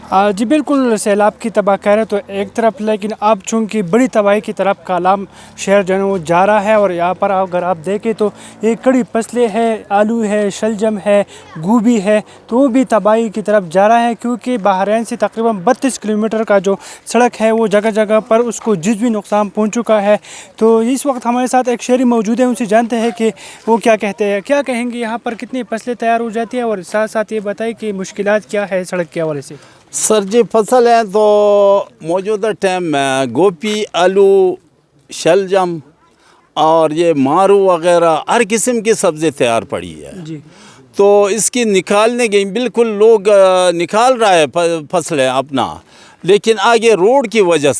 جی بالکل، سیلاب کی تباہ کہہ رہے تو ایک طرف، لیکن اب چونکہ بڑی تباہی کی طرف کالام شہر جو ہے وہ جا رہا ہے، اور یہاں پر اگر آپ دیکھیں تو ایک کڑی فصلیں ہے، آلو ہے، شلجم ہے، گوبھی ہے، تو وہ بھی تباہی کی طرف جا رہا ہے، کیونکہ بحرین سے تقریباً 32 کلومیٹر کا جو سڑک ہے وہ جگہ جگہ پر اس کو جزوی نقصان پہنچ چکا ہے۔ تو اس وقت ہمارے ساتھ ایک شہری موجود ہے، ان سے جانتے ہیں کہ وہ کیا کہتے ہیں، کیا کہیں گے یہاں پر کتنی فصلیں تیار ہو جاتی ہیں، اور ساتھ ساتھ یہ بتائیں کہ مشکلات کیا ہے سڑک کے حوالے سے۔ سر جی فصل ہے تو موجودہ ٹائم میں گوبھی، آلو، شلجم اور یہ مارو وغیرہ ہر قسم کی سبزی تیار پڑی ہے۔ جی تو اس کی نکالنے گئی، بالکل لوگ نکال رہا ہے فصلیں اپنا، لیکن آگے روڈ کی وجہ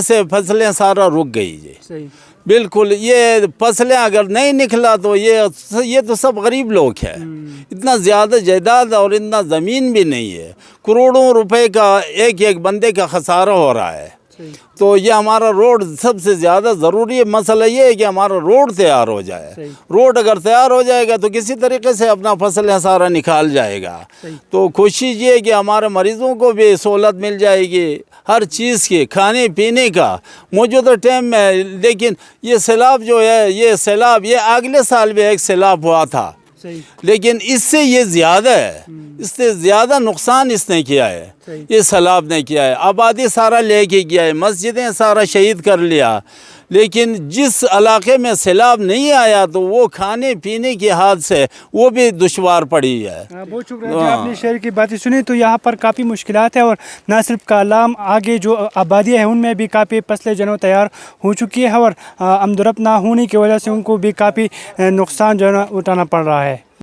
سے فصلیں سارا رک گئی جی۔ صحیح، بالکل، یہ فصلیں اگر نہیں نکلا تو یہ تو سب غریب لوگ ہیں، اتنا زیادہ جائیداد اور اتنا زمین بھی نہیں ہے، کروڑوں روپے کا ایک ایک بندے کا خسارہ ہو رہا ہے۔ تو یہ ہمارا روڈ سب سے زیادہ ضروری ہے۔ مسئلہ یہ ہے کہ ہمارا روڈ تیار ہو جائے، روڈ اگر تیار ہو جائے گا تو کسی طریقے سے اپنا فصلیں سارا نکال جائے گا۔ تو کوشش یہ ہے کہ ہمارے مریضوں کو بھی سہولت مل جائے گی ہر چیز کی، کھانے پینے کا موجودہ ٹائم میں۔ لیکن یہ سیلاب جو ہے، یہ اگلے سال بھی ایک سیلاب ہوا تھا، لیکن اس سے یہ زیادہ ہے، اس سے زیادہ نقصان اس نے کیا ہے، یہ سیلاب نے کیا ہے۔ آبادی سارا لے کے گیا ہے، مسجدیں سارا شہید کر لیا، لیکن جس علاقے میں سیلاب نہیں آیا تو وہ کھانے پینے کی حد سے وہ بھی دشوار پڑی ہے۔ بہت شکریہ جی، آپ نے شہر کی باتیں سنی۔ تو یہاں پر کافی مشکلات ہیں، اور نہ صرف کالام، آگے جو آبادیاں ہیں ان میں بھی کافی فصلیں جو ہے تیار ہو چکی ہے، اور آمد و رفت نہ ہونے کی وجہ سے ان کو بھی کافی نقصان جو ہے اٹھانا پڑ رہا ہے۔